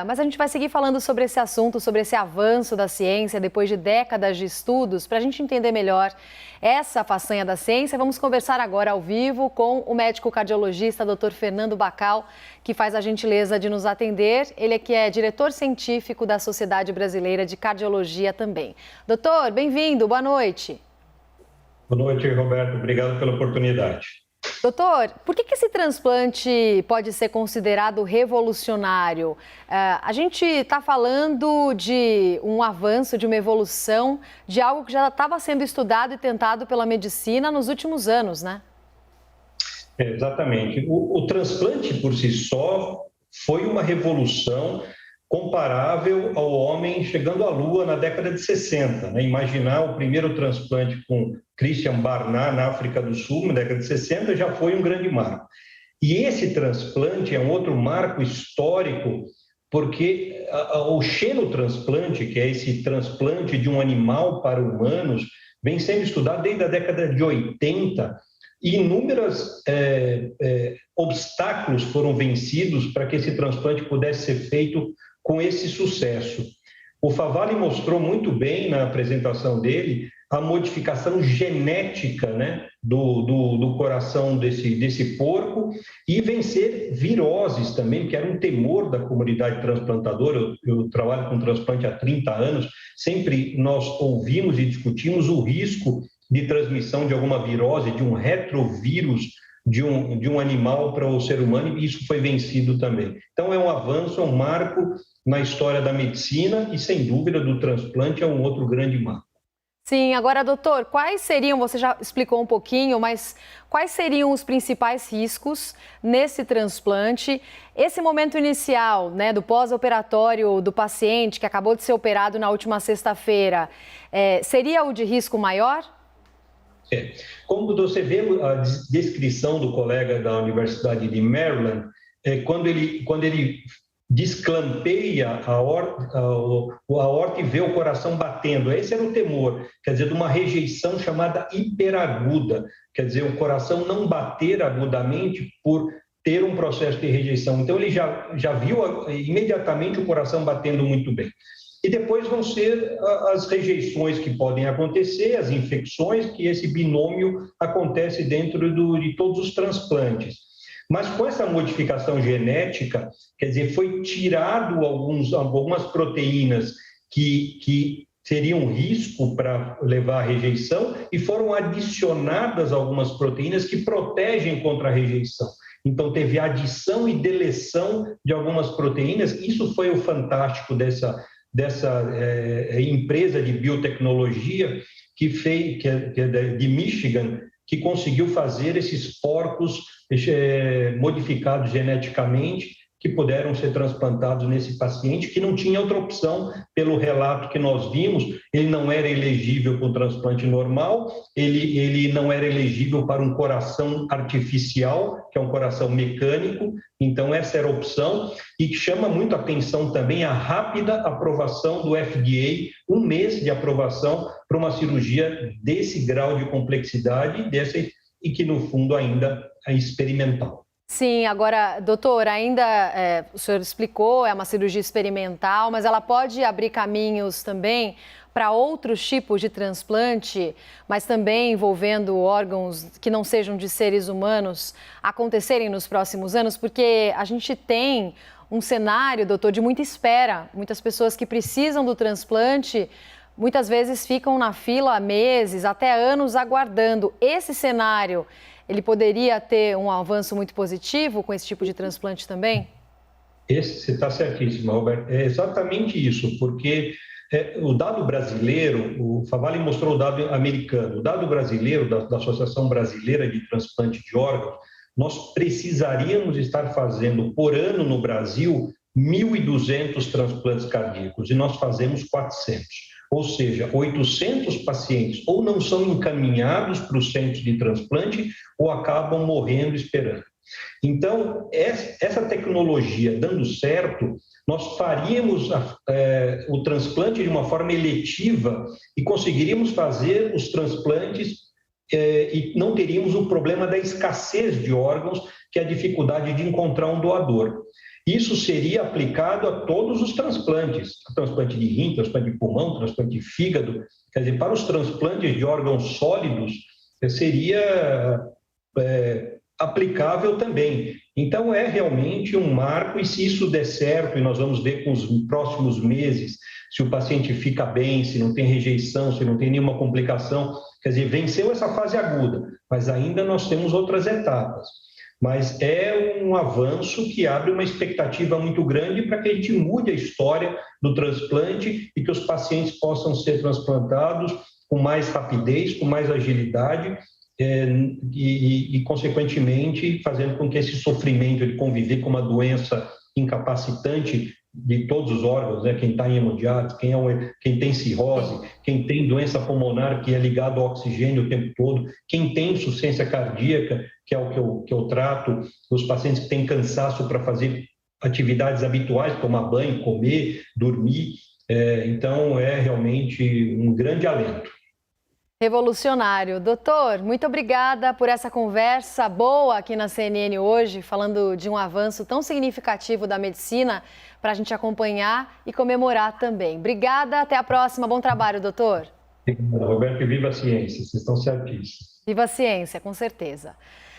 Mas a gente vai seguir falando sobre esse assunto, sobre esse avanço da ciência depois de décadas de estudos. Para a gente entender melhor essa façanha da ciência, vamos conversar agora ao vivo com o médico cardiologista Dr. Fernando Bacal, que faz a gentileza de nos atender. Ele que é diretor científico da Sociedade Brasileira de Cardiologia também. Doutor, bem-vindo, boa noite. Boa noite, Roberto. Obrigado pela oportunidade. Doutor, por que esse transplante pode ser considerado revolucionário? A gente está falando de um avanço, de uma evolução, de algo que já estava sendo estudado e tentado pela medicina nos últimos anos, né? Exatamente. O transplante por si só foi uma revolução comparável ao homem chegando à Lua na década de 60. Né? Imaginar o primeiro transplante com Christian Barnard na África do Sul, na década de 60, já foi um grande marco. E esse transplante é um outro marco histórico, porque o xenotransplante, que é esse transplante de um animal para humanos, vem sendo estudado desde a década de 80, e inúmeros obstáculos foram vencidos para que esse transplante pudesse ser feito com esse sucesso. O Favalli mostrou muito bem na apresentação dele a modificação genética, né, do coração desse porco e vencer viroses também, que era um temor da comunidade transplantadora. Eu trabalho com transplante há 30 anos, sempre nós ouvimos e discutimos o risco de transmissão de alguma virose, de um retrovírus de um animal para o ser humano, e isso foi vencido também. Então, é um avanço, é um marco na história da medicina e, sem dúvida, do transplante é um outro grande marco. Sim, agora, doutor, quais seriam, você já explicou um pouquinho, mas quais seriam os principais riscos nesse transplante? Esse momento inicial, né, do pós-operatório do paciente que acabou de ser operado na última sexta-feira, seria o de risco maior? Como você vê a descrição do colega da Universidade de Maryland, quando ele desclampeia a aorta e vê o coração batendo. Esse era o temor, quer dizer, de uma rejeição chamada hiperaguda, quer dizer, o coração não bater agudamente por ter um processo de rejeição. Então, ele já viu imediatamente o coração batendo muito bem. E depois vão ser as rejeições que podem acontecer, as infecções, que esse binômio acontece dentro de todos os transplantes. Mas com essa modificação genética, quer dizer, foi tirado algumas proteínas que seriam risco para levar à rejeição e foram adicionadas algumas proteínas que protegem contra a rejeição. Então, teve adição e deleção de algumas proteínas. Isso foi o fantástico dessa empresa de biotecnologia que é de Michigan, que conseguiu fazer esses porcos modificados geneticamente, que puderam ser transplantados nesse paciente, que não tinha outra opção, pelo relato que nós vimos. Ele não era elegível para o transplante normal, ele não era elegível para um coração artificial, que é um coração mecânico. Então, essa era a opção, e chama muito a atenção também a rápida aprovação do FDA, 1 mês de aprovação para uma cirurgia desse grau de complexidade e que, no fundo, ainda é experimental. Sim, agora, doutor, ainda o senhor explicou, é uma cirurgia experimental, mas ela pode abrir caminhos também para outros tipos de transplante, mas também envolvendo órgãos que não sejam de seres humanos, acontecerem nos próximos anos? Porque a gente tem um cenário, doutor, de muita espera. Muitas pessoas que precisam do transplante, muitas vezes ficam na fila há meses, até anos aguardando. Esse cenário, ele poderia ter um avanço muito positivo com esse tipo de transplante também? Você está certíssimo, Roberto. É exatamente isso, porque o dado brasileiro, o Favalli mostrou o dado americano, o dado brasileiro, da Associação Brasileira de Transplante de Órgãos, nós precisaríamos estar fazendo por ano no Brasil 1.200 transplantes cardíacos, e nós fazemos 400. Ou seja, 800 pacientes ou não são encaminhados para os centros de transplante ou acabam morrendo esperando. Então, essa tecnologia dando certo, nós faríamos o transplante de uma forma eletiva e conseguiríamos fazer os transplantes e não teríamos o problema da escassez de órgãos, que é a dificuldade de encontrar um doador. Isso seria aplicado a todos os transplantes, transplante de rim, transplante de pulmão, transplante de fígado. Quer dizer, para os transplantes de órgãos sólidos, seria aplicável também. Então, é realmente um marco, e se isso der certo, e nós vamos ver com os próximos meses, se o paciente fica bem, se não tem rejeição, se não tem nenhuma complicação, quer dizer, venceu essa fase aguda, mas ainda nós temos outras etapas. Mas é um avanço que abre uma expectativa muito grande para que a gente mude a história do transplante e que os pacientes possam ser transplantados com mais rapidez, com mais agilidade, consequentemente, fazendo com que esse sofrimento de conviver com uma doença incapacitante de todos os órgãos, né? Quem está em hemodiálise, quem tem cirrose, quem tem doença pulmonar que é ligado ao oxigênio o tempo todo, quem tem insuficiência cardíaca, que é o que eu trato, os pacientes que têm cansaço para fazer atividades habituais, tomar banho, comer, dormir. Então, é realmente um grande alento. Revolucionário. Doutor, muito obrigada por essa conversa boa aqui na CNN hoje, falando de um avanço tão significativo da medicina para a gente acompanhar e comemorar também. Obrigada, até a próxima. Bom trabalho, doutor. Obrigado, Roberto, e viva a ciência, vocês estão certíssimos. Viva a ciência, com certeza.